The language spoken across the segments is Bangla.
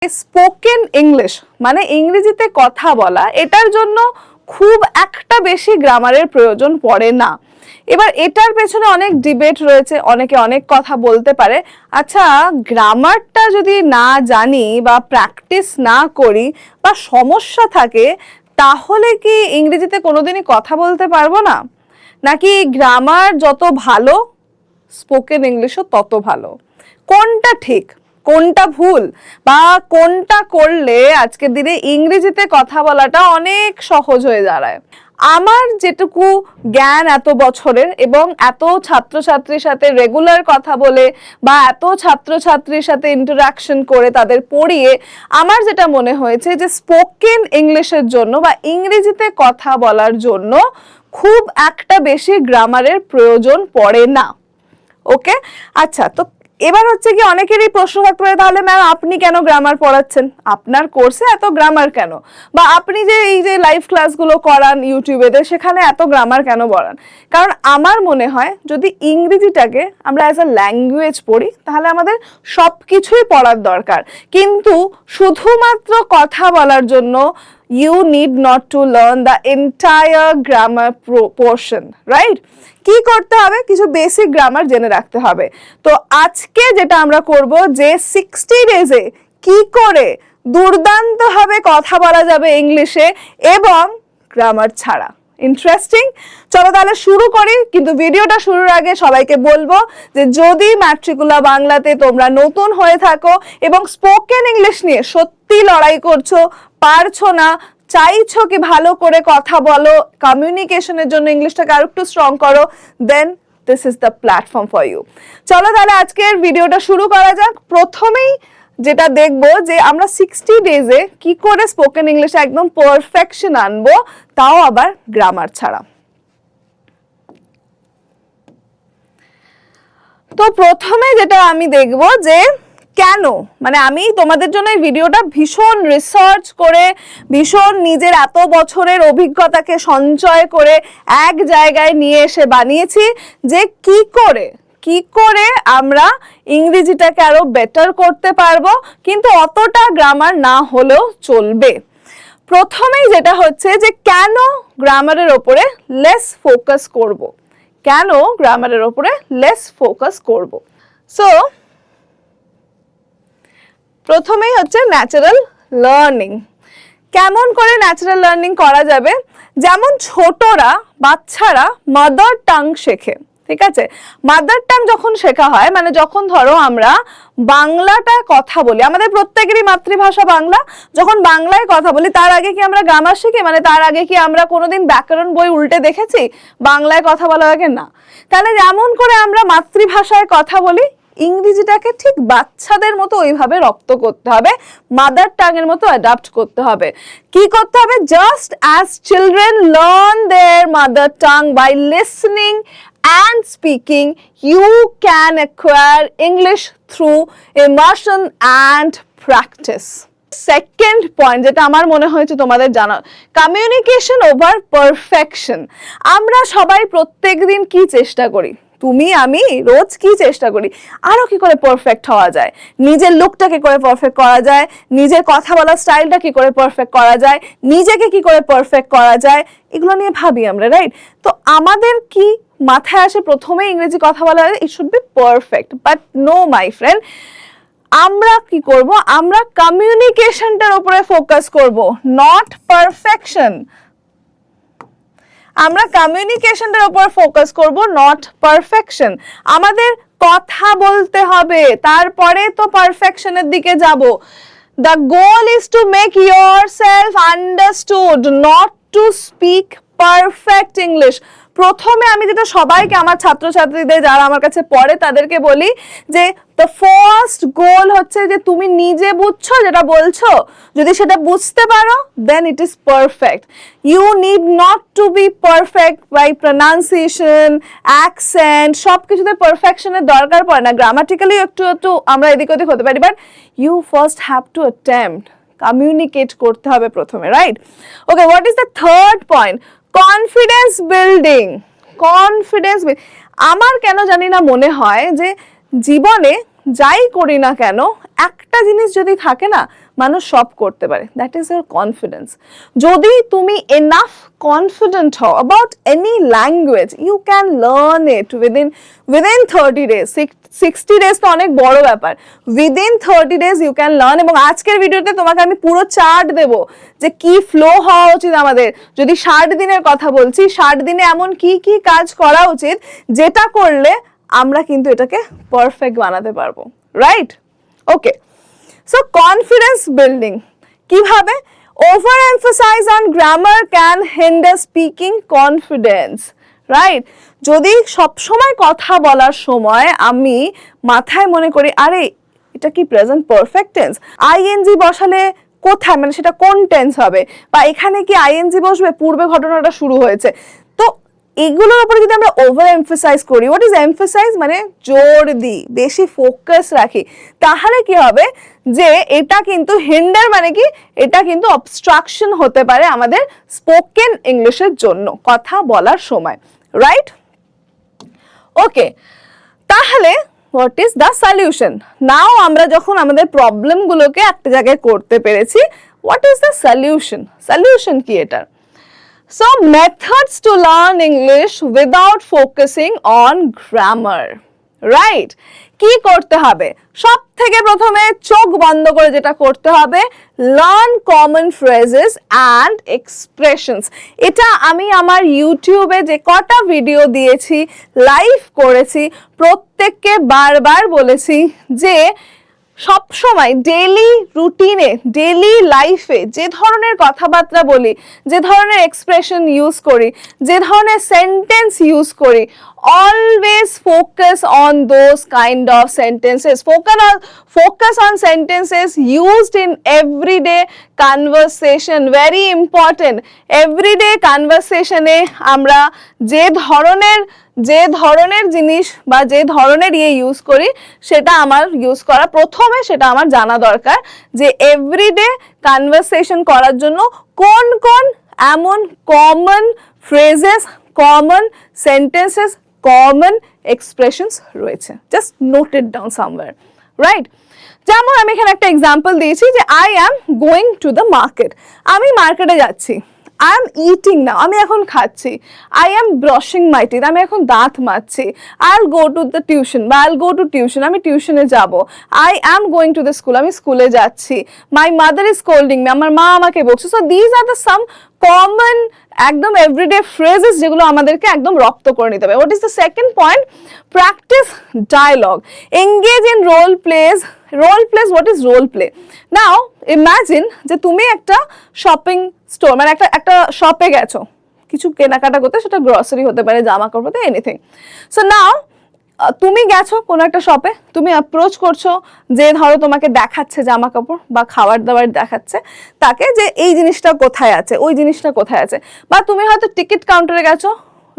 স্পোকেন ইংলিশ মানে ইংরেজিতে কথা বলা, এটার জন্য খুব একটা বেশি গ্রামারের প্রয়োজন পড়ে না। এবার এটার পেছনে অনেক ডিবেট রয়েছে, অনেকে অনেক কথা বলতে পারে। আচ্ছা, গ্রামারটা যদি না জানি বা প্র্যাকটিস না করি বা সমস্যা থাকে, তাহলে কি ইংরেজিতে কোনোদিনই কথা বলতে পারবো না? নাকি গ্রামার যত ভালো স্পোকেন ইংলিশও তত ভালো? কোনটা ঠিক কোনটা ভুল, বা কোনটা করলে আজকের দিনে ইংরেজিতে কথা বলাটা অনেক সহজ হয়ে দাঁড়ায়? আমার যেটুকু জ্ঞান এত বছরের এবং এত ছাত্রছাত্রীর সাথে রেগুলার কথা বলে বা এত ছাত্রছাত্রীর সাথে ইন্টারাকশন করে তাদের পড়িয়ে আমার যেটা মনে হয়েছে যে স্পোকেন ইংলিশের জন্য বা ইংরেজিতে কথা বলার জন্য খুব একটা বেশি গ্রামারের প্রয়োজন পড়ে না। ওকে, আচ্ছা, তো এবার হচ্ছে কি অনেকেরই প্রশ্ন থাকতে পারে, তাহলে ম্যাম আপনি কেন গ্রামার পড়াচ্ছেন? আপনার কোর্সে এত গ্রামার কেন? বা আপনি যে এই যে লাইভ ক্লাসগুলো করান ইউটিউবেতে, সেখানে এত গ্রামার কেন পড়ান? কারণ আমার মনে হয় যদি ইংরেজিটাকে আমরা অ্যাজ আ ল্যাঙ্গুয়েজ পড়ি, তাহলে আমাদের সব কিছুই পড়ার দরকার। কিন্তু শুধুমাত্র কথা বলার জন্য you need not to learn the entire grammar portion, right? কি করতে হবে? কিছু বেসিক গ্রামার জেনে রাখতে হবে। তো আজকে যেটা আমরা করব যে 60 ডেজে কি করে দুর্দান্তভাবে কথা বলা যাবে ইংলিশে এবং গ্রামার ছাড়া। ইন্টারেস্টিং, চলো তাহলে শুরু করি। কিন্তু ভিডিওটা শুরুর আগে সবাইকে বলবো যে যদি ম্যাট্রিকুলা বাংলাতে তোমরা নতুন হয়ে থাকো এবং স্পোকেন ইংলিশ নিয়ে সত্যি লড়াই করছো, পারছো না, চাইছো কি ভালো করে কথা বলো, কমিউনিকেশনের জন্য ইংলিশটাকে আরো একটু স্ট্রং করো, then this is the platform for you. চলো তাহলে আজকের ভিডিওটা শুরু করা যাক। প্রথমেই যেটা দেখবো যে আমরা 60 ডেজে কি করে স্পোকেন ইংলিশে একদম পারফেকশন আনবো, তাও আবার গ্রামার ছাড়া। তো প্রথমে যেটা আমি দেখবো যে কেন, মানে আমি তোমাদের জন্য এই ভিডিওটা ভীষণ রিসার্চ করে, ভীষণ নিজের এত বছরের অভিজ্ঞতাকে সঞ্চয় করে এক জায়গায় নিয়ে এসে বানিয়েছি যে কি করে আমরা ইংরেজিটাকে আরো বেটার করতে পারবো, কিন্তু অতটা গ্রামার না হলেও চলবে। প্রথমেই যেটা হচ্ছে যে কেন গ্রামারের ওপরে লেস ফোকাস করব, কেন গ্রামারের ওপরে লেস ফোকাস করব। সো প্রথমেই হচ্ছে ন্যাচারাল লার্নিং। কেমন করে ন্যাচারাল লার্নিং করা যাবে? যেমন ছোটরা, বাচ্চারা মাদার টাং শেখে, ঠিক আছে? মাদার টাং যখন শেখা হয়, মানে যখন ধরো আমরা বাংলাটা কথা বলি, আমাদের প্রত্যেকেরই মাতৃভাষা বাংলা, যখন বাংলায় কথা বলি তার আগে কি আমরা গ্রামার শিখি? মানে তার আগে কি আমরা কোনোদিন ব্যাকরণ বই উল্টে দেখেছি বাংলায় কথা বলার আগে? না। তাহলে যেমন করে আমরা মাতৃভাষায় কথা বলি, ইংরেজিটাকে ঠিক বাচ্চাদের মতো ওইভাবে রপ্ত করতে হবে, মাদার টাং এর মতো অ্যাডাপ্ট করতে হবে। কি করতে হবে? Just as children learn their mother tongue by listening and speaking, you can acquire English through immersion and practice. Second point যেটা আমার মনে হয়েছে তোমাদের জানা, কমিউনিকেশন ওভার পারফেকশন। আমরা সবাই প্রত্যেকদিন কি চেষ্টা করি, তুমি আমি রোজ কি চেষ্টা করি, আরো কি করে পারফেক্ট হওয়া যায়, নিজের লুকটা কি করে পারফেক্ট করা যায়, নিজের কথা বলার স্টাইলটা কি করে পারফেক্ট করা যায়, নিজেকে কি করে পারফেক্ট করা যায়, এগুলো নিয়ে ভাবি আমরা, রাইট? তো আমাদের কি মাথায় আসে? প্রথমে ইংরেজি কথা বলা হয় it should be perfect, but no my friend, আমরা কি করব? আমরা কমিউনিকেশনটার উপরে ফোকাস করব, নট পারফেকশন। আমরা কমিউনিকেশনটার উপর ফোকাস করব, নট পারফেকশন। আমাদের কথা বলতে হবে, তারপরে তো পারফেকশনের দিকে যাব। The goal is to make yourself understood, not to speak perfect English. প্রথমে আমি যেটা সবাইকে, আমার ছাত্রছাত্রীদের যারা আমার কাছে পড়ে তাদেরকে বলি যে দ্য ফার্স্ট গোল হচ্ছে যে তুমি নিজে বুঝছো যেটা বলছো, যদি সেটা বুঝতে পারো then it is perfect. You need not to be perfect by pronunciation, accent, সব কিছুতে পারফেকশনের দরকার পড়ে না। গ্রামাটিক্যালি একটু একটু আমরা এদিক ওদিক হতে পারি, but you first have to attempt, communicate করতে হবে প্রথমে, right? Okay, what is the third point? Confidence building. Confidence, আমার কেন জানি না মনে হয় যে জীবনে যাই করি না কেন একটা জিনিস যদি থাকে না, মানুষ সব করতে পারে, দ্যাট ইজ ইউর কনফিডেন্স। যদি তুমি এনাফ কনফিডেন্ট হও about any language, you can learn it within 30 days। 60 days তো অনেক বড় ব্যাপার, within 30 days you can learn. এবং আজকের ভিডিওতে তোমাকে আমি পুরো চার্ট দেবো যে কি ফ্লো হওয়া উচিত আমাদের। যদি 60 দিনের কথা বলছি, 60 দিনে এমন কি কি কাজ করা উচিত যেটা করলে আমরা কিন্তু এটাকে পারফেক্ট বানাতে পারবো, right? Okay, so confidence building কিভাবে? Over emphasize on grammar can hinder speaking confidence, right? যদি সবসময় কথা বলার সময় আমি মাথায় মনে করি আরে এটা কি প্রেজেন্ট পারফেক্ট টেন্স, আইএনজি বসালে কোথায়, মানে সেটা কোন টেন্স হবে, বা এখানে কি আইএনজি বসবে, পূর্বে ঘটনাটা শুরু হয়েছে, তো এগুলোর উপরে যদি আমরা ওভার এমফাসাইজ করি, হোয়াট ইজ এমফাসাইজ মানে জোর দিই, বেশি ফোকাস রাখি, তাহলে কি হবে যে এটা কিন্তু হিন্ডার মানে কি, এটা কিন্তু অবস্ট্রাকশন হতে পারে আমাদের স্পোকেন ইংলিশের জন্য কথা বলার সময়, রাইট? ওকে, তাহলে হোয়াট ইজ দ্য সলিউশন? নাও আমরা যখন আমাদের প্রবলেমগুলোকে একটা জায়গায় করতে পেরেছি, what is the solution? Solution কি এটার? So methods to learn English without focusing on grammar, right? কি করতে হবে? সব থেকে প্রথমে চোখ বন্ধ করে যেটা করতে হবে, learn common phrases and expressions। এটা আমি আমার ইউটিউবে যে কটা ভিডিও দিয়েছি, লাইভ করেছি, প্রত্যেককে বারবার বলেছি যে সব সময় ডেইলি রুটিনে, ডেইলি লাইফে যে ধরনের কথাবার্তা বলি, যে ধরনের এক্সপ্রেশন ইউজ করি, যে ধরনের সেন্টেন্স ইউজ করি, always focus on those kind of sentences. Focus on sentences used in everyday conversation, very important. Everyday conversation এ আমরা যে ধরনের জিনিস বা যে ধরনের ইউজ করি, সেটা আমার ইউজ করা প্রথমে সেটা আমার জানা দরকার যে এভরিডে কনভারসেশন করার জন্য কোন কোন এমন common phrases, common sentences, common expressions রয়েছে। Just note it down somewhere, right? যেমন আমি এখানে একটা এক্সাম্পল দিয়েছি যে I am going to the market, আমি মার্কেটে যাচ্ছি। আই এম ইটিং নাও, আমি এখন খাচ্ছি। I am brushing my teeth, আমি এখন দাঁত মাজছি। I will go to the tuition বা I will go to tuition, আমি টিউশনে যাব। I am going to the school, আমি স্কুলে যাচ্ছি। My mother is scolding me, আমার মা আমাকে বকছে। So these are the some common একদম এভরিডে ফ্রেজেস যেগুলো আমাদেরকে একদম রপ্ত করে নিতে হবে। What is the second point? Practice dialogue, engage in role plays. Role plays, what is role play? Now imagine যে তুমি একটা শপিং স্টোর মানে একটা শপে গেছো কিছু কেনাকাটা করতে, সেটা গ্রসারি হতে পারে, জামা কাপড় হতে, এনিথিং। সো নাও তুমি গেছো কোনো একটা শপে, তুমি অ্যাপ্রোচ করছো, যে ধরো তোমাকে দেখাচ্ছে জামা কাপড় বা খাবার দাবার দেখাচ্ছে তাকে, যে এই জিনিসটা কোথায় আছে, ওই জিনিসটা কোথায় আছে। বা তুমি হয়তো টিকিট কাউন্টারে গেছো,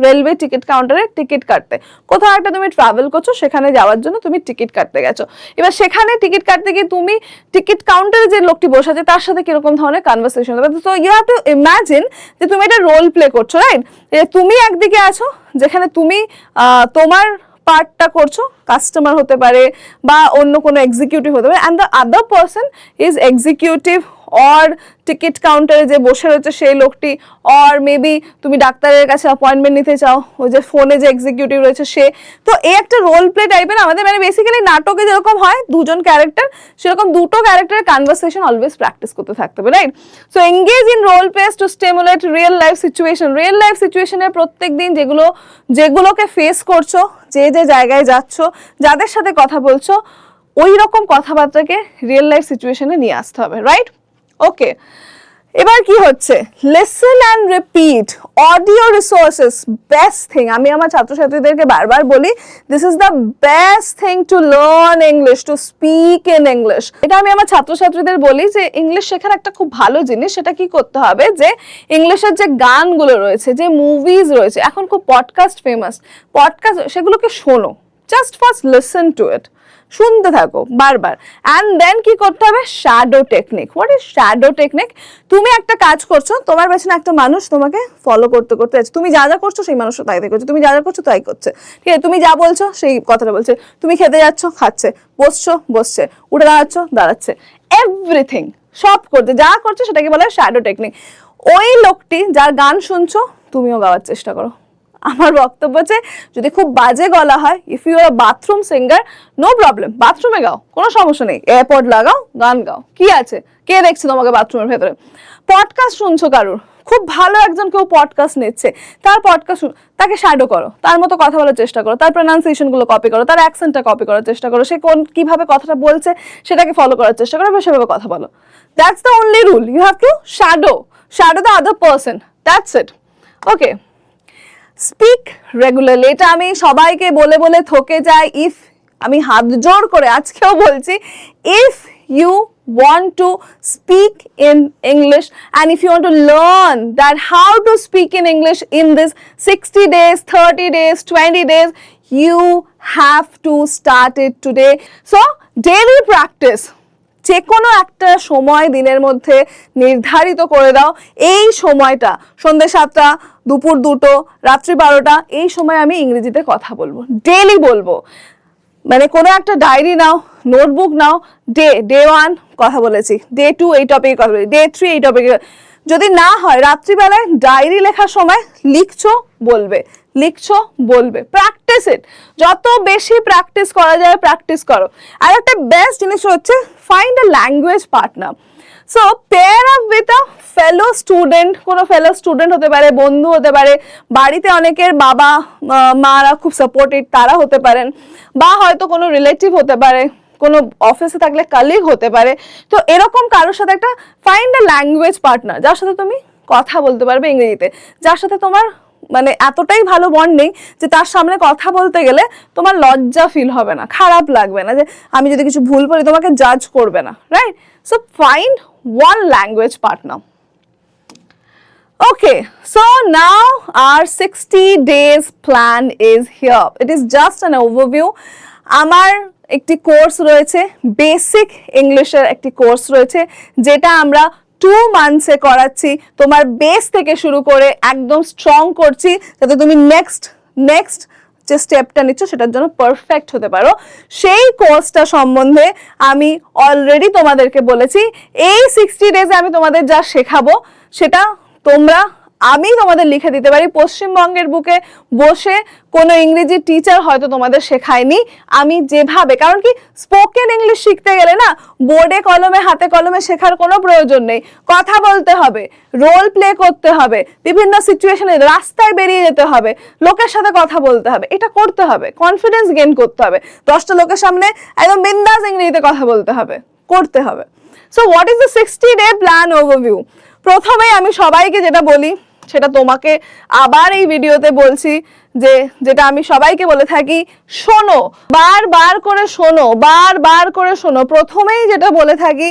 রেলওয়ে টিকিট কাউন্টারে টিকিট কাটতে, কোথাও একটা তুমি ট্রাভেল করছো, সেখানে যাওয়ার জন্য তুমি টিকিট কাটতে গেছো। এবার সেখানে টিকিট কাটতে গিয়ে তুমি টিকিট কাউন্টারে যে লোকটি বসে আছে তার সাথে কিরকম ধরনের কনভারসেশন হবে। তো ইউ হ্যাভ টু ইমাজিন যে তুমি এটা রোল প্লে করছো, রাইট? তুমি একদিকে আছো যেখানে তুমি তোমার পার্টটা করছো, কাস্টমার হতে পারে বা অন্য কোনো এক্সিকিউটিভ হতে পারে, and the other person is executive or ticket কাউন্টারে যে বসে রয়েছে সেই লোকটি, অর মেবি তুমি ডাক্তারের কাছে অ্যাপয়েন্টমেন্ট নিতে চাও, ওই যে ফোনে যে এক্সিকিউটিভ রয়েছে সে। তো এই একটা রোল প্লে টাইপের আমাদের, মানে বেসিক্যালি নাটকে যেরকম হয় দুজন ক্যারেক্টার, সেরকম দুটো ক্যারেক্টারের কনভারসেশন অলওয়েজ প্র্যাকটিস করতে থাকতে হবে, right? So engage in role plays to stimulate real life situation. Real life সিচুয়েশনে প্রত্যেক দিন যেগুলোকে ফেস করছো, যে জায়গায় যাচ্ছ, যাদের সাথে কথা বলছো, ওই রকম কথাবার্তাকে রিয়েল লাইফ সিচুয়েশনে নিয়ে আসতে হবে, রাইট? ওকে, এবার কি হচ্ছে? Listen and repeat audio resources, best thing. আমি আমার ছাত্রছাত্রীদেরকে বারবার বলি, this is the best thing to learn English, to speak in English. এটা আমি আমার ছাত্রছাত্রীদের বলি যে ইংলিশ শেখার একটা খুব ভালো জিনিস, সেটা কি করতে হবে যে ইংলিশের যে গানগুলো রয়েছে, যে মুভিজ রয়েছে, এখন খুব পডকাস্ট ফেমাস, পডকাস্ট, সেগুলোকে শোনো, জাস্ট ফার্স্ট লিসেন টু ইট, শুনতে থাকো বারবার। অ্যান্ড দেন কি করতে হবে? Shadow technique. What is shadow technique? তুমি একটা কাজ করছো, তোমার পেছনে একটা মানুষ তোমাকে ফলো করতে করতে আছে, তুমি যা যা করছো সেই মানুষটা তাই করছো, তুমি যা যা করছো তাই করছে, ঠিক আছে? তুমি যা বলছো সেই কথাটা বলছে, তুমি খেতে যাচ্ছ খাচ্ছে, বসছো বসছে, উঠে দাঁড়াচ্ছ দাঁড়াচ্ছে। এভরিথিং, সব করছে, যা করছে সেটাকে বলে শ্যাডো টেকনিক। ওই লোকটি যার গান শুনছো তুমিও গাওয়ার চেষ্টা করো। আমার বক্তব্য হচ্ছে যদি খুব বাজে গলা হয়, if you are bathroom singer, no problem, বাথরুমে গাও, কোনো সমস্যা নেই, এয়ারপড লাগাও, গান গাও, কি আছে, কে দেখছে তোমাকে বাথরুমের ভেতরে। পডকাস্ট শুনছো কারুর, খুব ভালো একজন কেউ পডকাস্ট নিচ্ছে, তার পডকাস্ট তাকে শ্যাডো করো, তার মতো কথা বলার চেষ্টা করো, তার প্রনাউন্সিয়েশন গুলো কপি করো, তার অ্যাকসেন্টটা কপি করার চেষ্টা করো, সে কিভাবে কথাটা বলছে সেটাকে ফলো করার চেষ্টা করো, সেভাবে কথা বলো। That's the only rule, you have to shadow the other person, that's it. Okay, speak regularly, এটা আমি সবাইকে বলে বলে থকে যাই। ইফ, আমি হাত জোর করে আজকেও বলছি, if you want to speak in English and if you want to learn that how to speak in English in this 60 days, 30 days, 20 days, you have to start it today. So daily practice, যে কোনো একটা সময় দিনের মধ্যে নির্ধারিত করে দাও, এই সময়টা সন্ধ্যে 7টা, দুপুর 2টো, রাত্রি 12টা, এই সময় আমি ইংরেজিতে কথা বলবো, ডেইলি বলবো। মানে কোনো একটা ডায়েরি নাও, নোটবুক নাও, ডে 1 কথা বলেছি, ডে 2 এই টপিকে কথা বলেছি, ডে 3 এই টপিকে। যদি না হয় রাত্রিবেলায় ডায়েরি লেখার সময় লিখছো বলবে, প্র্যাকটিস ইট, যত বেশি প্র্যাকটিস করা যায় প্র্যাকটিস করো। আর একটা বেস্ট জিনিস হচ্ছে find a language partner. So pair up with a fellow student, কোনো ফেলো স্টুডেন্ট হতে পারে, বন্ধু হতে পারে, বাড়িতে অনেকের বাবা মারা খুব সাপোর্টেড, তারা হতে পারেন, বা হয়তো কোনো রিলেটিভ হতে পারে, কোনো অফিসে থাকলে কালিগ হতে পারে। তো এরকম কারোর সাথে একটা ফাইন্ড আ ল্যাঙ্গুয়েজ পার্টনার, যার সাথে তুমি কথা বলতে পারবে ইংরেজিতে, যার সাথে তোমার মানে এতটাই ভালো বন্ড নেই যে তার সামনে কথা বলতে গেলে তোমার লজ্জা ফিল হবে না, খারাপ লাগবে না, যে আমি যদি কিছু ভুল বলি তোমাকে জাজ করবে না, right? So find one language partner. Okay, so now our 60 days plan is here. It is just an overview. আমার একটি কোর্স রয়েছে, বেসিক ইংলিশের একটি কোর্স রয়েছে, যেটা আমরা 2 months-এ করাচ্ছি। তোমার বেস থেকে শুরু করে একদম স্ট্রং করছি, যাতে তুমি নেক্সট যে স্টেপটা নিচ্ছ সেটার জন্য পারফেক্ট হতে পারো। সেই কোর্সটা সম্বন্ধে আমি অলরেডি তোমাদেরকে বলেছি, এই 60 ডেজে আমি তোমাদের যা শেখাবো সেটা আমি তোমাদের লিখে দিতে পারি। পশ্চিমবঙ্গের বুকে বসে কোনো ইংরেজি টিচার হয়তো তোমাদের শেখায়নি আমি যেভাবে, কারণ কি স্পোকেন ইংলিশ শিখতে গেলে না বোর্ডে কলমে হাতে কলমে শেখার কোনো প্রয়োজন নেই, কথা বলতে হবে, রোল প্লে করতে হবে, বিভিন্ন সিচুয়েশনে রাস্তায় বেরিয়ে যেতে হবে, লোকের সাথে কথা বলতে হবে, এটা করতে হবে, কনফিডেন্স গেইন করতে হবে, 10টা লোকের সামনে একদম বিন্দাস ইংরেজিতে কথা বলতে হবে, করতে হবে। So what is the 60-day plan overview? প্রথমে আমি সবাইকে যেটা বলি সেটা তোমাকে আবার এই ভিডিওতে বলছি, যেটা আমি সবাইকে বলে থাকি, শোনো, বারবার করে শোনো। প্রথমেই যেটা বলে থাকি,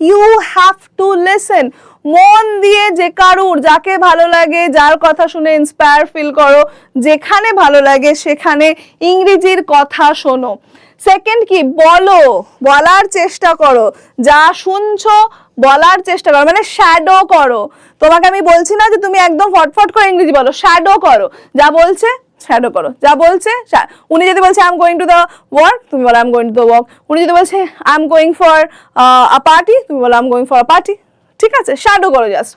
ইউ হ্যাভ টু লিসেন, মন দিয়ে, যে কারুর যাকে ভালো লাগে, যার কথা শুনে ইন্সপায়ার ফিল করো, যেখানে ভালো লাগে সেখানে ইংরেজির কথা শোনো। সেকেন্ড কি, বলার চেষ্টা করো, যা শুনছো বলার চেষ্টা করো, মানে শ্যাডো করো। তোমাকে আমি বলছি না যে তুমি একদম ফটফট করে ইংরেজি বলো, শ্যাডো করো, যা বলছে শ্যাডো করো, যা বলছে। উনি যদি বলছে I am going to the work, তুমি বলো I am going to the work. উনি যদি বলছে I am going for a party, তুমি বলো I am going for a party. ঠিক আছে, শ্যাডো করো, জাস্ট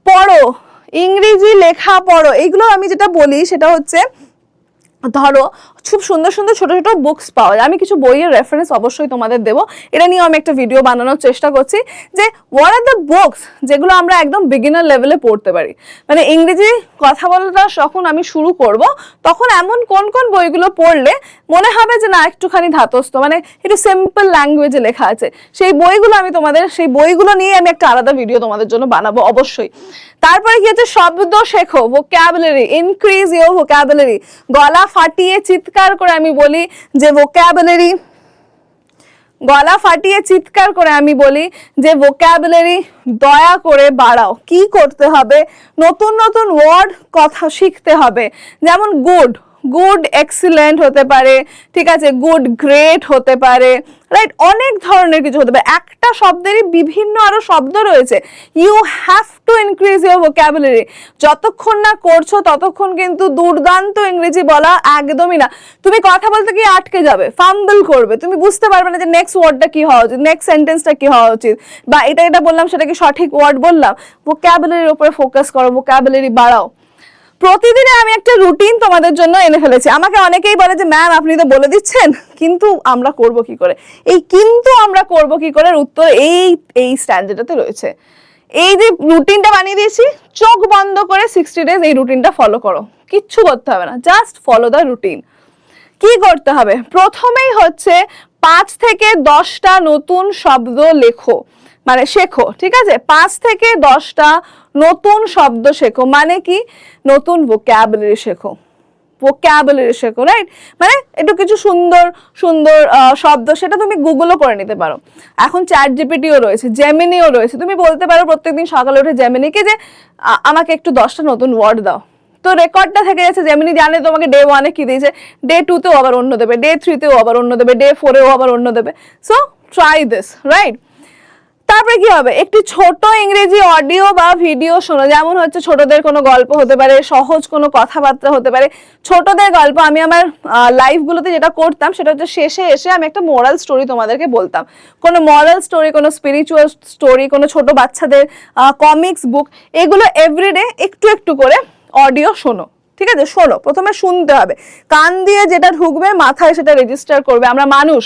পড়ো, ইংরেজি লেখা পড়ো। এইগুলো আমি যেটা বলি সেটা হচ্ছে, ধরো খুব সুন্দর সুন্দর ছোট ছোট বুকস পাওয়া যায়, আমি কিছু বইয়ের রেফারেন্স অবশ্যই তোমাদের দেবো, এটা নিয়ে আমি একটা ভিডিও বানানোর চেষ্টা করছি যে হোয়াট আর দ্য বুকস যেগুলো আমরা একদম বিগিনার লেভেলে পড়তে পারি। মানে ইংরেজি কথা বলাটা যখন আমি শুরু করব তখন এমন কোন কোন বইগুলো পড়লে মনে হবে যে না একটুখানি ধাতস্থ, মানে একটু সিম্পল ল্যাঙ্গুয়েজে লেখা আছে, সেই বইগুলো নিয়ে আমি একটা আলাদা ভিডিও তোমাদের জন্য বানাবো অবশ্যই। তারপরে কি হচ্ছে, শব্দ শেখো, ভোক্যাবুলারি, ইনক্রিজ ইউর ভোক্যাবুলারি। গলা ফাটিয়ে চিৎকার করে আমি বলি যে ভোক্যাবুলারি দয়া করে বাড়াও। কি করতে হবে, নতুন নতুন ওয়ার্ড কথা শিখতে হবে। যেমন গুড এক্সিলেন্ট হতে পারে, ঠিক আছে, গুড গ্রেট হতে পারে, রাইট, অনেক ধরনের কিছু হতে পারে। একটা শব্দেরই বিভিন্ন আরো শব্দ রয়েছে। You have to increase your vocabulary. যতক্ষণ না করছো ততক্ষণ কিন্তু দুর্দান্ত ইংরেজি বলা একদমই না। তুমি কথা বলতে গিয়ে আটকে যাবে, ফাম্বল করবে, তুমি বুঝতে পারবে না যে নেক্সট ওয়ার্ডটা কি হওয়া উচিত, নেক্সট সেন্টেন্সটা কি হওয়া উচিত, বা এটা বললাম সেটা কি সঠিক ওয়ার্ড বললাম। ভোকাবুলারির উপরে ফোকাস করো, ভোকাবুলারি বাড়াও। প্রতিদিনে আমি একটা রুটিন তোমাদের জন্য এনে ফেলেছি। আমাকে অনেকেই বলে যে ম্যাম আপনি তো বলে দিচ্ছেন, কিন্তু আমরা করব কি করে? এই কিন্তু আমরা করব কি করে উত্তর এই স্ট্যান্ডার্ডটাতে রয়েছে। এই যে রুটিনটা বানিয়ে দিয়েছি, চোখ বন্ধ করে 60 ডেজ এই রুটিনটা ফলো করো, কিচ্ছু করতে হবে না, জাস্ট ফলো দ্য রুটিন। কি করতে হবে? প্রথমেই হচ্ছে 5 থেকে 10টা নতুন শব্দ লেখো, মানে শেখো, ঠিক আছে? 5 থেকে 10টা নতুন শব্দ শেখো, মানে কি? নতুন ভোকাবুলারি শেখো, ভোকাবুলারি শেখো, রাইট? মানে একটু কিছু সুন্দর সুন্দর শব্দ, সেটা তুমি গুগলও করে নিতে পারো। এখন চ্যাট জিপিটিও রয়েছে, জেমিনিও রয়েছে। তুমি বলতে পারো প্রত্যেকদিন সকালে উঠে জেমিনিকে যে আমাকে একটু 10টা নতুন ওয়ার্ড দাও, তো রেকর্ডটা থেকে যাচ্ছে। জেমিনি জানে তোমাকে ডে 1-এ কি দিয়েছে, ডে 2-তেও আবার অন্য দেবে, ডে 3-তেও আবার অন্য দেবে, ডে 4-এও আবার অন্য দেবে। So try this, right? তারপরে কি হবে? একটি ছোট ইংরেজি অডিও বা ভিডিও শোনো, যেমন হচ্ছে ছোটদের কোনো গল্প হতে পারে, সহজ কোনো কথাবার্তা হতে পারে। ছোটদের গল্প আমি আমার লাইভগুলোতে যেটা করতাম সেটা হচ্ছে শেষে এসে আমি একটা মোরাল স্টোরি তোমাদেরকে বলতাম। কোনো মোরাল স্টোরি, কোনো স্পিরিচুয়াল স্টোরি, কোনো ছোট বাচ্চাদের কমিক্স বুক, এগুলো এভরিডে একটু একটু করে অডিও শোনো, ঠিক আছে? শোনো, প্রথমে শুনতে হবে, কান দিয়ে যেটা ঢুকবে মাথায় সেটা রেজিস্টার করবে। আমরা মানুষ,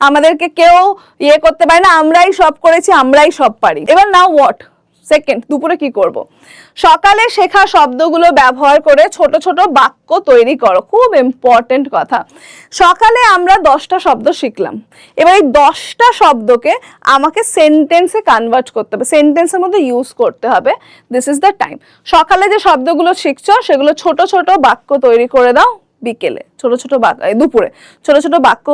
আমাদেরকে কেউ ইয়ে করতে পারে না, আমরাই সব করেছি, আমরাই সব পারি। এবার নাও হোয়াট সেকেন্ড, দুপুরে কি করব? সকালে শেখা শব্দগুলো ব্যবহার করে ছোট ছোট বাক্য তৈরি করো। খুব ইম্পর্টেন্ট কথা। সকালে আমরা 10টা শব্দ শিখলাম, এবার এই 10টা শব্দকে আমাকে সেন্টেন্সে কনভার্ট করতে হবে, সেন্টেন্সের মধ্যে ইউজ করতে হবে। This is the time. সকালে যে শব্দগুলো শিখছো সেগুলো ছোট ছোট বাক্য তৈরি করে দাও, বিকেলে ছোট ছোট বাক্য, দুপুরে ছোট ছোট বাক্য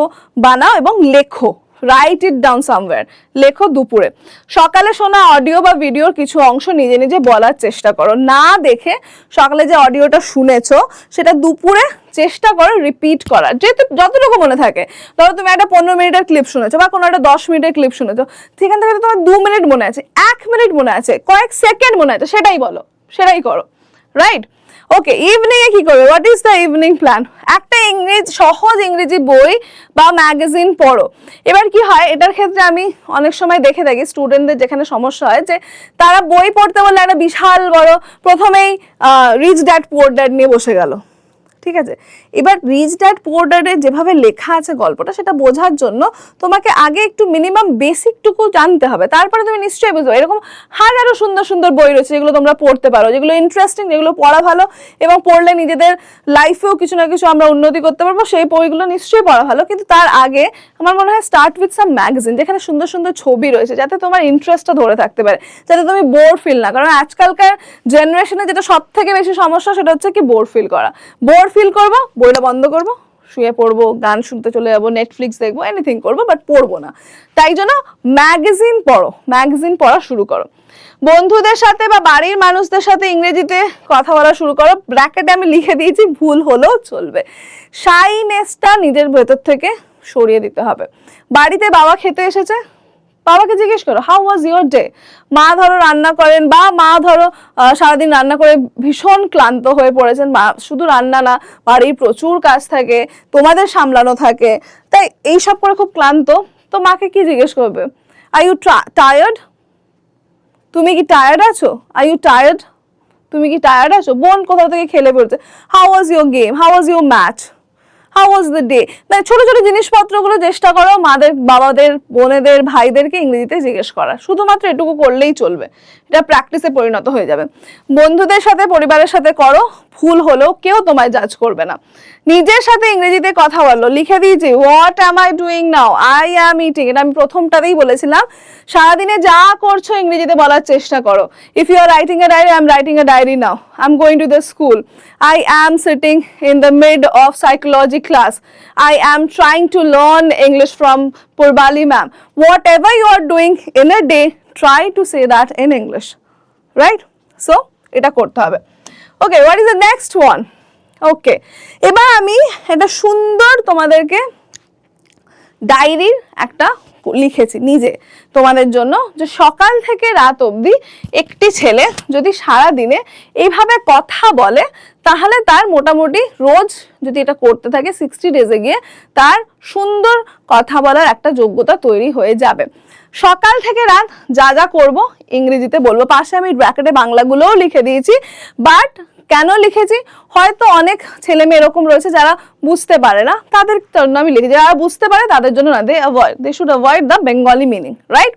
বানাও এবং লেখো। রাইট ইট ডাউন সামওয়্যার, লেখো দুপুরে। সকালে শোনা অডিও বা ভিডিওর কিছু অংশ নিজে নিজে বলার চেষ্টা করো, না দেখে সকালে যে অডিওটা শুনেছো সেটা দুপুরে চেষ্টা করো রিপিট করার, যেহেতু যতটুকু মনে থাকে। ধরো তুমি একটা 15 মিনিটের ক্লিপ শুনেছো বা কোনো একটা 10 মিনিটের ক্লিপ শুনেছো, সেখান থেকে তোমার 2 মিনিট মনে আছে, 1 মিনিট মনে আছে, কয়েক সেকেন্ড মনে আছে, সেটাই বলো, সেটাই করো, রাইট? ওকে, ইভিনিং এ কি করবে? What is the evening plan? একটা সহজ ইংরেজি বই বা ম্যাগাজিন পড়ো। এবার কি হয়, এটার ক্ষেত্রে আমি অনেক সময় দেখে থাকি স্টুডেন্টদের যেখানে সমস্যা হয় যে তারা বই পড়তে বললে একটা বিশাল বড় প্রথমেই রিচ ড্যাড পুয়ার ড্যাড নিয়ে বসে গেল, ঠিক আছে? এবার রিচ ড্যাড পুয়ার ড্যাডে যেভাবে লেখা আছে গল্পটা, সেটা বোঝার জন্য তোমাকে আগে একটু মিনিমাম বেসিকটুকু জানতে হবে, তারপরে তুমি নিশ্চয়ই বুঝবে। এরকম হাজারো সুন্দর সুন্দর বই রয়েছে যেগুলো তোমরা পড়তে পারো, যেগুলো ইন্টারেস্টিং, যেগুলো পড়া ভালো এবং পড়লে নিজেদের লাইফেও কিছু না কিছু আমরা উন্নতি করতে পারবো, সেই বইগুলো নিশ্চয়ই পড়া ভালো। কিন্তু তার আগে আমার মনে হয় স্টার্ট উইথ সাম ম্যাগাজিন, যেখানে সুন্দর সুন্দর ছবি রয়েছে, যাতে তোমার ইন্টারেস্টটা ধরে থাকতে পারে, যাতে তুমি বোর ফিল না। কারণ আজকালকার জেনারেশনে যেটা সব থেকে বেশি সমস্যা সেটা হচ্ছে কি বোর ফিল করা। বোর ফিল করবো, বইটা বন্ধ করবো, শুয়ে পড়বো, গান শুনতে চলে যাবো, নেটফ্লিক্স দেখবো, এনিথিং করবো, বাট পড়বো না। তাই জন্য ম্যাগাজিন পড়ো, ম্যাগাজিন পড়া শুরু করো। বন্ধুদের সাথে বা বাড়ির মানুষদের সাথে ইংরেজিতে কথা বলা শুরু করো। ব্র্যাকেটে আমি লিখে দিয়েছি, ভুল হলেও চলবে। শাইনেসটা নিজের ভেতর থেকে সরিয়ে দিতে হবে। বাড়িতে বাবা খেতে এসেছে, বাবাকে জিজ্ঞেস করো হাউ ওয়াজ ইউর ডে। মা ধরো রান্না করেন, বা মা ধরো সারাদিন রান্না করে ভীষণ ক্লান্ত হয়ে পড়েছেন, মা শুধু রান্না না, বাড়ির প্রচুর কাজ থাকে, তোমাদের সামলানো থাকে, তাই এইসব করে খুব ক্লান্ত। তো মাকে কি জিজ্ঞেস করবে? Are you tired? তুমি কি টায়ার্ড আছো? Are you tired? তুমি কি টায়ার্ড আছো? বোন কোথাও থেকে খেলে পড়ছে, how was your game, how was your match, how was the day. মানে ছোট ছোট জিনিসপত্রগুলো চেষ্টা করো মাদের, বাবাদের, বোনেদের, ভাইদেরকে ইংরেজিতে জিজ্ঞেস করা। শুধুমাত্র এটুকু করলেই চলবে, এটা প্র্যাকটিসে পরিণত হয়ে যাবে। বন্ধুদের সাথে, পরিবারের সাথে করো, ভুল হলেও কেউ তোমায় জাজ করবে না। নিজের সাথে ইংরেজিতে কথা বলো, লিখে দিয়েছি what am I doing now, I am eating, এটা আমি প্রথমটাতেই বলেছিলাম। সারাদিনে যা করছো ইংরেজিতে বলার চেষ্টা করো। If you are writing a diary, I am writing a diary now, I am going to the school, I am sitting in the mid of psychology class, I am trying to learn English from Purbali ma'am. Whatever you are doing in a day, try to say that in English, right? So এটা করতে হবে। Okay, what is the next one? ওকে, এবার আমি একটা সুন্দর তোমাদেরকে ডায়েরির একটা লিখেছি নিজে তোমাদের জন্য, যে সকাল থেকে রাত অবধি একটি ছেলে যদি সারা দিনে এইভাবে কথা বলে তাহলে তার মোটামুটি রোজ যদি এটা করতে থাকে 60 ডেজে গিয়ে তার সুন্দর কথা বলার একটা যোগ্যতা তৈরি হয়ে যাবে। সকাল থেকে রাত যা যা করব ইংরেজিতে বলবো, পাশে আমি ব্র্যাকেটে বাংলাগুলোও লিখে দিয়েছি। বাট কেন লিখেছি, হয়তো অনেক ছেলে মেয়ে এরকম রয়েছে যারা বুঝতে পারে না, তাদের জন্য আমি লিখেছি। যারা বুঝতে পারে তাদের জন্য না, they should avoid the Bengali meaning, right?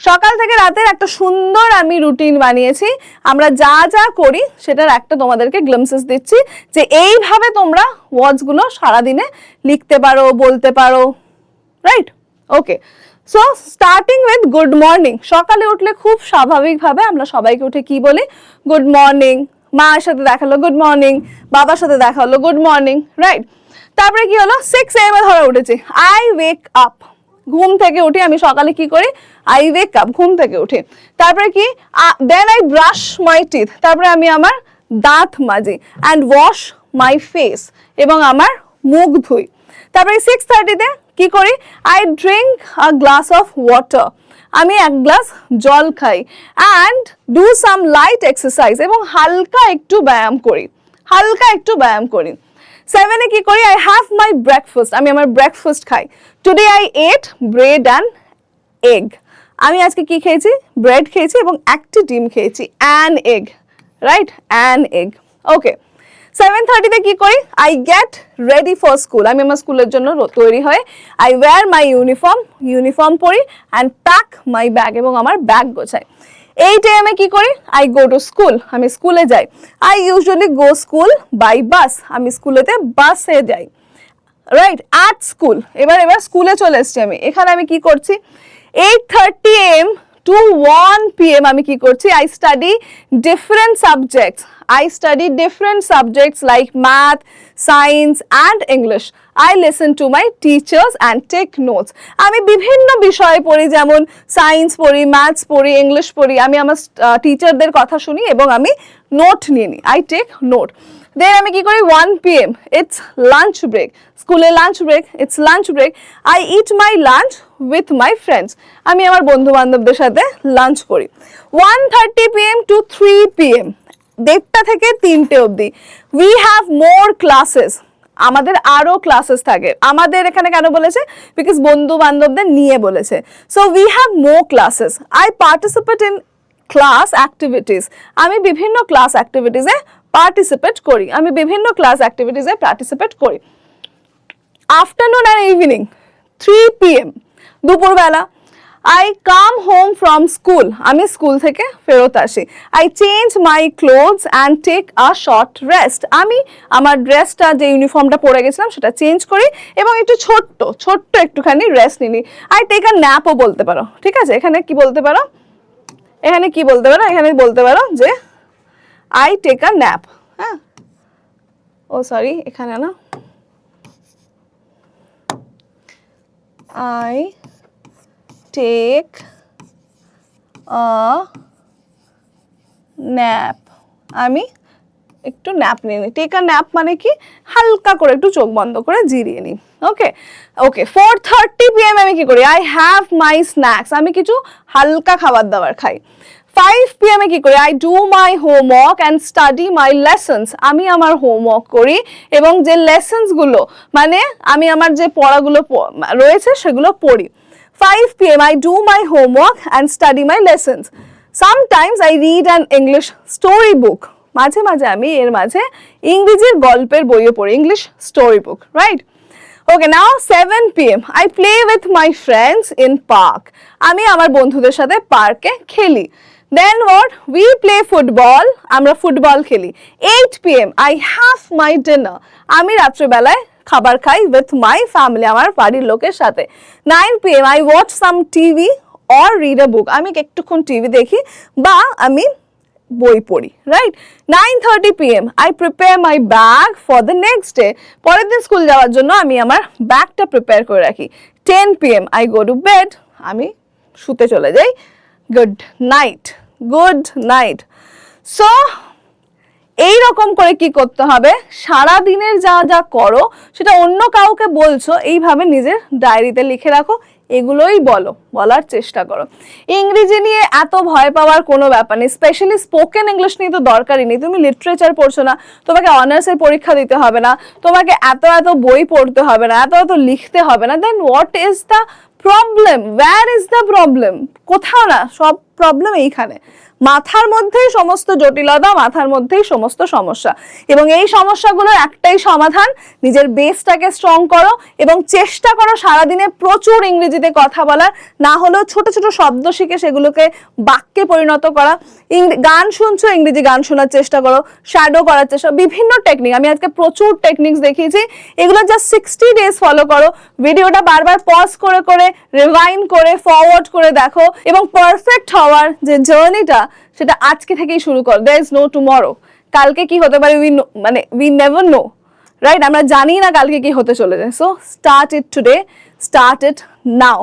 সকাল থেকে রাতের একটা সুন্দর আমি রুটিন বানিয়েছি, আমরা যা যা করি সেটার একটা তোমাদেরকে গ্লিমসেস দিচ্ছি, যে এইভাবে তোমরা ওয়ার্ডসগুলো সারাদিনে লিখতে পারো, বলতে পারো, right? Okay, so starting with good morning. সকালে উঠলে খুব স্বাভাবিকভাবে আমরা সবাইকে উঠে কি বলি? Good morning. মার সাথে দেখা হলো গুড মর্নিং, বাবার সাথে দেখা হলো গুড মর্নিং, রাইট? তারপরে কি হলো? 6 AM ধরে উঠেছি, আই ওয়েক আপ, ঘুম থেকে উঠি। আমি সকালে কি করি? আই ওয়েক আপ, ঘুম থেকে উঠি। তারপরে কি? Then I brush my teeth, তারপরে আমি আমার দাঁত মাজি, অ্যান্ড ওয়াশ মাই ফেস, এবং আমার মুখ ধুই। তারপরে 6:30-তে কি করি? I drink a glass of water, আমি এক গ্লাস জল খাই, and do some light exercise, এবং হালকা একটু ব্যায়াম করি, হালকা একটু ব্যায়াম করি। 7-এ কি করি? আই হ্যাভ মাই ব্রেকফাস্ট, আমি আমার ব্রেকফাস্ট খাই। Today I ate bread and egg, আমি আজকে কি খেয়েছি? ব্রেড খেয়েছি এবং একটি ডিম খেয়েছি, an egg, right? An egg. Okay, 7:30-তে কি করি? I get ready for school, আমি আমার স্কুলের জন্য তৈরি হয়ে I wear my uniform, uniform পরি, অ্যান্ড প্যাক মাই ব্যাগ, এবং আমার ব্যাগ গোছাই। 8 AM কি করি? আই গো টু স্কুল, আমি স্কুলে যাই। I usually go school by bus, আমি স্কুলেতে বাসে যাই, রাইট? অ্যাট স্কুল, এবার স্কুলে চলে এসছি আমি। এখানে আমি কি করছি? 8:30 AM to 1 PM আমি কি করছি? I study different subjects. I study different subjects like math, science and English. I listen to my teachers and take notes. আমি বিভিন্ন বিষয় পড়ি, যেমন সায়েন্স পড়ি, ম্যাথস পড়ি, ইংলিশ পড়ি। আমি আমার টিচারদের কথা শুনি এবং আমি নোট নিয়ে নিই। I take note. দেন আমি কি করি? 1 PM, it's lunch break. স্কুলে lunch break, it's lunch break. I eat my lunch with my friends, আমি আমার বন্ধু বান্ধবদের সাথে লাঞ্চ করি। 1:30 PM to 3 PM, 1:30 থেকে 3টে অবধি। উই হ্যাভ মোর ক্লাসেস, আমাদের আরো ক্লাসেস থাকে। আমাদের এখানে কেন বলেছে? বিকজ বন্ধু বান্ধবদের নিয়ে বলেছে। So we have more classes. I participate in class activities, আমি বিভিন্ন ক্লাস অ্যাক্টিভিটিসে পার্টিসিপেট করি, আমি বিভিন্ন ক্লাস অ্যাক্টিভিটিসে পার্টিসিপেট করি। আফটারনুন অ্যান্ড ইভিনিং 3 PM, দুপুরবেলা। I come home from school, আমি স্কুল থেকে ফেরত আসি। I change my clothes and take a short rest, আমি আমার ড্রেসটা, যে ইউনিফর্মটা পরে গেছিলাম সেটা চেঞ্জ করি এবং একটু ছোট্ট একটুখানি রেস্ট নিই। আই টেক আ ন্যাপও বলতে পারো, ঠিক আছে? এখানে কি বলতে পারো? এখানে কি বলতে পারো? এখানে বলতে পারো যে আই টেক আ ন্যাপ। হ্যাঁ, ও সরি, এখানে না, I take a nap, আমি একটু ন্যাপ নিয়ে নিই। টেক আ ন্যাপ মানে কি? হালকা করে একটু চোখ বন্ধ করে জিরিয়ে নিই। ওকে ওকে 4:30 PM আমি কি করি? আই হ্যাভ মাই স্ন্যাক্স, আমি কিছু হালকা খাবার দাবার খাই। 5 PM কি করি? I do my homework and study my lessons, আমি আমার হোমওয়ার্ক করি এবং যে লেসন্সগুলো, মানে আমি আমার যে পড়াগুলো রয়েছে সেগুলো পড়ি। 5 PM I do my homework and study my lessons. Sometimes I read an English story book, মাঝে মাঝে আমি এর মাঝে ইংরেজির গল্পের বইও পড়ি, English story book, right? Okay, now 7 PM I play with my friends in park, আমি আমার বন্ধুদের সাথে পার্কে খেলি। Then what? We play football, আমরা ফুটবল খেলি। 8 PM I have my dinner, আমি রাত্রিবেলায় খাবার খাই with my family, আমার বাড়ির লোকের সাথে। 9 PM I watch some TV or read a book, আমি একটুক্ষণ টিভি দেখি বা আমি বই পড়ি, right? 9:30 PM I prepare my bag for the next day, পরের দিন স্কুল যাওয়ার জন্য আমি আমার ব্যাগটা প্রিপেয়ার করে রাখি। 10 PM I go to bed, আমি শুতে চলে যাই। Good night, good night. So এই রকম করে কি করতে হবে, সারা দিনের যা যা করো সেটা অন্য কাউকে বলছো এইভাবে নিজের ডায়েরিতে লিখে রাখো, এগুলোই বলার চেষ্টা করো। ইংরেজি নিয়ে এত ভয় পাওয়ার কোনো ব্যাপার নেই, স্পেশালি স্পোকেন ইংলিশ নিয়ে তো দরকারই নেই। তুমি লিটারেচার পড়ছো না, তোমাকে অনার্সের পরীক্ষা দিতে হবে না, তোমাকে এত এত বই পড়তে হবে না, এত এত লিখতে হবে না, then what is the problem? Where is the problem? কোথাও না, সব প্রবলেম এইখানে। মাথার মধ্যেই সমস্ত জটিলতা, মাথার মধ্যেই সমস্ত সমস্যা, এবং এই সমস্যাগুলোর একটাই সমাধান, নিজের বেসটাকে স্ট্রং করো এবং চেষ্টা করো সারাদিনে প্রচুর ইংরেজিতে কথা বলার, না হলেও ছোট ছোট শব্দ শিখে সেগুলোকে বাক্যে পরিণত করা। গান শুনছো, ইংরেজি গান শোনার চেষ্টা করো, শ্যাডো করার চেষ্টা, বিভিন্ন টেকনিক, আমি আজকে প্রচুর টেকনিক্স দেখিয়েছি, এগুলো জাস্ট 60 ডেজ ফলো করো। ভিডিওটা বারবার পজ করে করে, রিভাইন্ড করে, ফরওয়ার্ড করে দেখো, এবং পারফেক্ট হওয়ার যে জার্নিটা সেটা আজকে থেকেই শুরু করো। There is no tomorrow. কালকে কি হতে পারে উই নেভার নো, রাইট? আমরা জানি না কালকে কি হতে চলেছে। So start it today, start it now.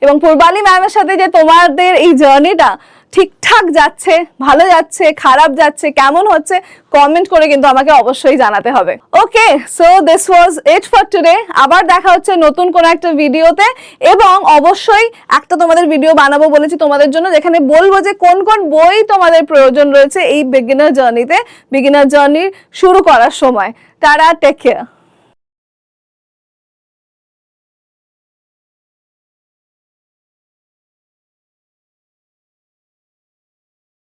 এবং পূর্বালী ম্যামের সাথে যে তোমাদের এই জার্নিটা ঠিকঠাক যাচ্ছে, ভালো যাচ্ছে, খারাপ যাচ্ছে, কেমন হচ্ছে, কমেন্ট করে কিন্তু আমাকে অবশ্যই জানাতে হবে। Okay, so this was it for today. আবার দেখা হচ্ছে নতুন কোনো একটা ভিডিওতে, এবং অবশ্যই একটা তোমাদের ভিডিও বানাবো বলেছি তোমাদের জন্য, যেখানে বলবো যে কোন কোন বই তোমাদের প্রয়োজন রয়েছে এই বিগিনার জার্নিতে, বিগিনার জার্নি শুরু করার সময়। Tata, take care.